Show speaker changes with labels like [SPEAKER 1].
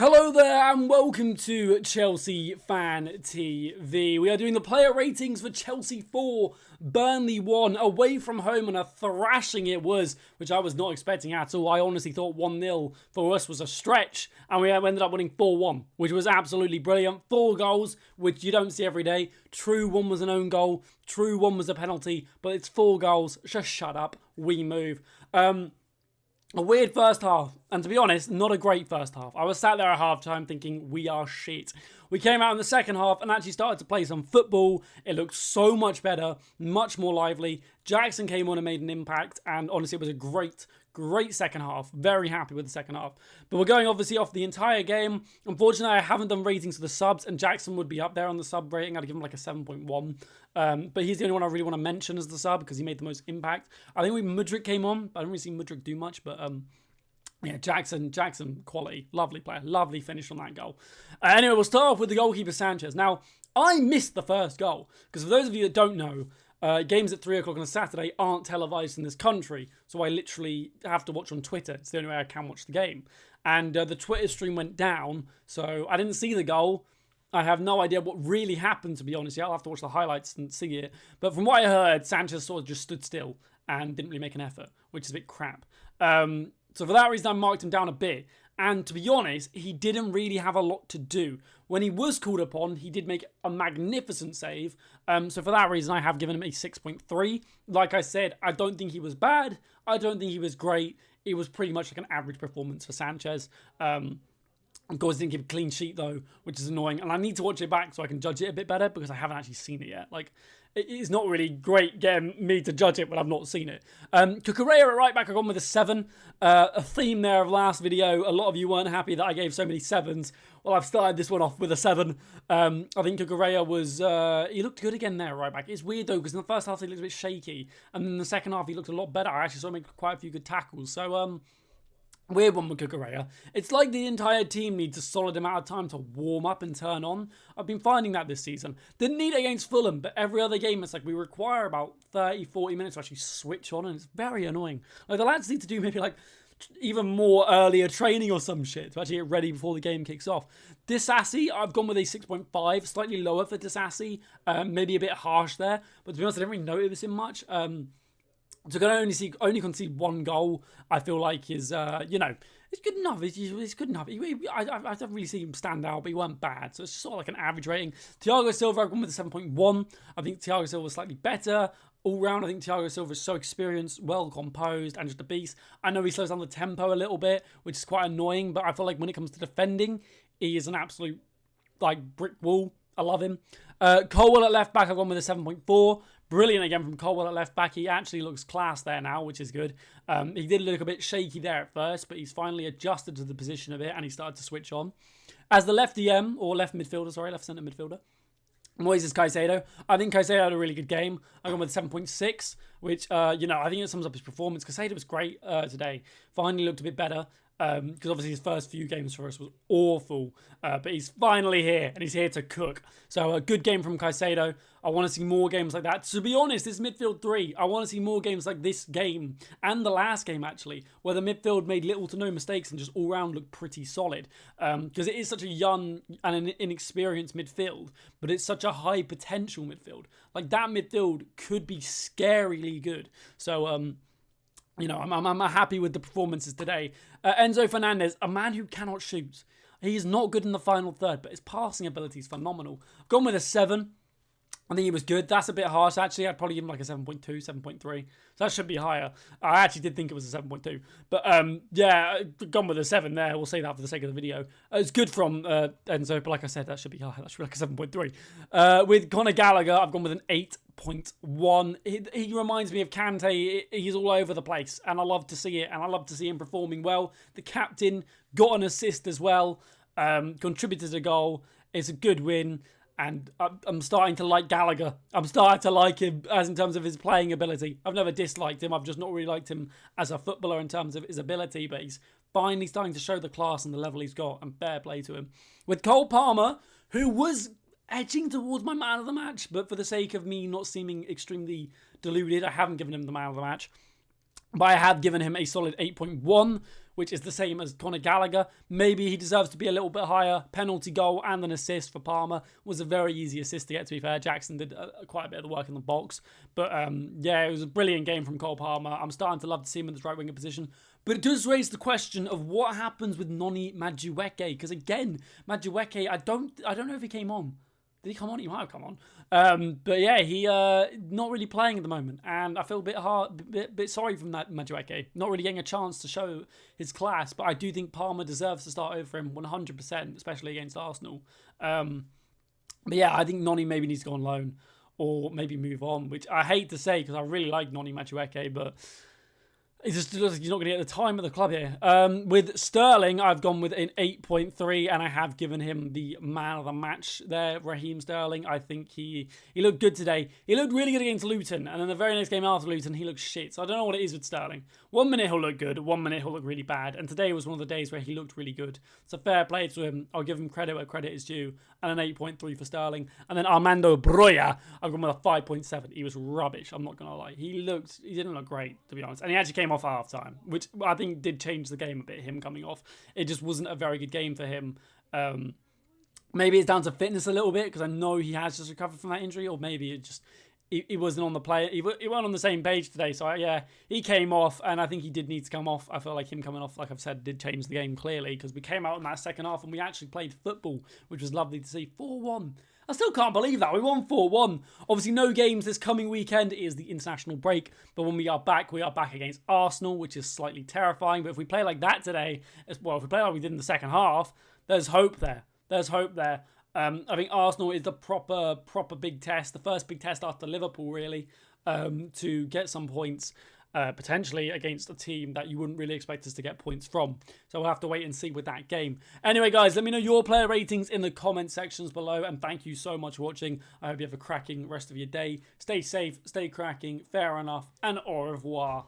[SPEAKER 1] Hello there and welcome to Chelsea Fan TV. We are doing the player ratings for Chelsea 4, Burnley 1, away from home, and a thrashing it was, which I was not expecting at all. I honestly thought 1-0 for us was a stretch, and we ended up winning 4-1, which was absolutely brilliant. 4 goals, which you don't see every day. True, 1 was an own goal. True, 1 was a penalty, but it's 4 goals. Just shut up. We move. A weird first half, and to be honest, not a great first half. I was sat there at half-time thinking, we are shit. We came out in the second half and actually started to play some football. It looked so much better, much more lively. Jackson came on and made an impact, and honestly, it was a great second half. Very happy with the second half. But we're going obviously off the entire game. Unfortunately, I haven't done ratings for the subs, and Jackson would be up there on the sub rating. I'd give him like a 7.1. But he's the only one I really want to mention as the sub because he made the most impact. I think Mudryk came on, but I don't really see Mudryk do much. But yeah, Jackson, quality. Lovely player. Lovely finish on that goal. Anyway, we'll start off with the goalkeeper, Sanchez. Now, I missed the first goal because for those of you that don't know, games at 3 o'clock on a Saturday aren't televised in this country, so I literally have to watch on Twitter. It's the only way I can watch the game. And the Twitter stream went down, so I didn't see the goal. I have no idea what really happened, to be honest. Yeah, I'll have to watch the highlights and see it. But from what I heard, Sanchez sort of just stood still and didn't really make an effort, which is a bit crap. So for that reason, I marked him down a bit. And to be honest, he didn't really have a lot to do. When he was called upon, he did make a magnificent save. So for that reason, I have given him a 6.3. Like I said, I don't think he was bad. I don't think he was great. It was pretty much like an average performance for Sanchez. Of course, he didn't keep a clean sheet though, which is annoying. And I need to watch it back so I can judge it a bit better because I haven't actually seen it yet. Like, it's not really great getting me to judge it when I've not seen it. Cucurella at right back, I've gone with a 7. A theme there of last video. A lot of you weren't happy that I gave so many 7s. Well, I've started this one off with a 7. I think Cucurella was... he looked good again there, right back. It's weird though, because in the first half he looked a bit shaky. And in the second half he looked a lot better. I actually saw him make quite a few good tackles. So, weird one with Cucurella. It's like the entire team needs a solid amount of time to warm up and turn on. I've been finding that this season. Didn't need it against Fulham, but every other game it's like we require about 30, 40 minutes to actually switch on, and it's very annoying. Like the lads need to do maybe like even more earlier training or some shit to actually get ready before the game kicks off. Disassi, I've gone with a 6.5, slightly lower for Disassi. Maybe a bit harsh there, but to be honest, I didn't really notice him much. So can only concede 1 goal, I feel like is, it's good enough. It's good enough. I don't really see him stand out, but he weren't bad. So it's sort of like an average rating. Thiago Silva, I've gone with a 7.1. I think Thiago Silva is slightly better. All round, I think Thiago Silva is so experienced, well composed, and just a beast. I know he slows down the tempo a little bit, which is quite annoying, but I feel like when it comes to defending, he is an absolute, like, brick wall. I love him. Colwell at left back, I've gone with a 7.4. Brilliant again from Colwell at left back. He actually looks class there now, which is good. He did look a bit shaky there at first, but he's finally adjusted to the position of it and he started to switch on. As the left DM, or left centre midfielder, Moises Caicedo. I think Caicedo had a really good game. I gone with 7.6, which, I think it sums up his performance. Caicedo was great today. Finally looked a bit better. Because obviously his first few games for us was awful. But he's finally here, and he's here to cook. So a good game from Caicedo. I want to see more games like that. To be honest, this midfield 3, I want to see more games like this game, and the last game actually, where the midfield made little to no mistakes and just all round looked pretty solid. Because it is such a young and an inexperienced midfield, but it's such a high potential midfield. Like that midfield could be scarily good. So, I'm happy with the performances today. Enzo Fernandez, a man who cannot shoot. He is not good in the final third, but his passing ability is phenomenal. I've gone with a 7. I think he was good. That's a bit harsh, actually. I'd probably give him like a 7.2, 7.3. So that should be higher. I actually did think it was a 7.2. But, gone with a 7 there. We'll say that for the sake of the video. It's good from Enzo, but like I said, that should be higher. That should be like a 7.3. With Conor Gallagher, I've gone with an 8.1. He reminds me of Kante. He's all over the place, and I love to see it, and I love to see him performing well. The captain got an assist as well, contributed a goal. It's a good win. And I'm starting to like Gallagher. I'm starting to like him as in terms of his playing ability. I've never disliked him. I've just not really liked him as a footballer in terms of his ability. But he's finally starting to show the class and the level he's got. And fair play to him. With Cole Palmer, who was edging towards my man of the match. But for the sake of me not seeming extremely deluded, I haven't given him the man of the match. But I have given him a solid 8.1, which is the same as Conor Gallagher. Maybe he deserves to be a little bit higher. Penalty goal and an assist for Palmer was a very easy assist to get, to be fair. Jackson did quite a bit of the work in the box. But yeah, it was a brilliant game from Cole Palmer. I'm starting to love to see him in this right winger position. But it does raise the question of what happens with Noni Madueke. Because again, Madueke, I don't know if he came on. Did he come on? He might have come on. But yeah, he not really playing at the moment. And I feel a bit sorry from that Madueke. Not really getting a chance to show his class. But I do think Palmer deserves to start over him 100%, especially against Arsenal. But yeah, I think Noni maybe needs to go on loan. Or maybe move on. Which I hate to say because I really like Noni Madueke. But he's just he's not going to get the time at the club here. With Sterling, I've gone with an 8.3, and I have given him the man of the match there, Raheem Sterling. I think he looked good today. He looked really good against Luton, and then the very next game after Luton, he looked shit. So I don't know what it is with Sterling. 1 minute he'll look good, 1 minute he'll look really bad, and today was one of the days where he looked really good. So fair play to him. I'll give him credit where credit is due, and an 8.3 for Sterling. And then Armando Broja, I've gone with a 5.7. He was rubbish, I'm not going to lie. He didn't look great, to be honest. And he actually came off at half time, which I think did change the game a bit, him coming off. It just wasn't a very good game for him. Maybe it's down to fitness a little bit, because I know he has just recovered from that injury, or maybe it just he wasn't on the play. He weren't on the same page today, so yeah, he came off, and I think he did need to come off. I feel like him coming off, like I've said, did change the game clearly, because we came out in that second half and we actually played football, which was lovely to see. 4-1. I still can't believe that. We won 4-1. Obviously, no games this coming weekend. It is the international break. But when we are back against Arsenal, which is slightly terrifying. But if we play like that today, if we play like we did in the second half, there's hope there. There's hope there. I think Arsenal is the proper big test. The first big test after Liverpool, really, to get some points. Potentially against a team that you wouldn't really expect us to get points from. So we'll have to wait and see with that game. Anyway, guys, let me know your player ratings in the comment sections below. And thank you so much for watching. I hope you have a cracking rest of your day. Stay safe, stay cracking, fair enough, and au revoir.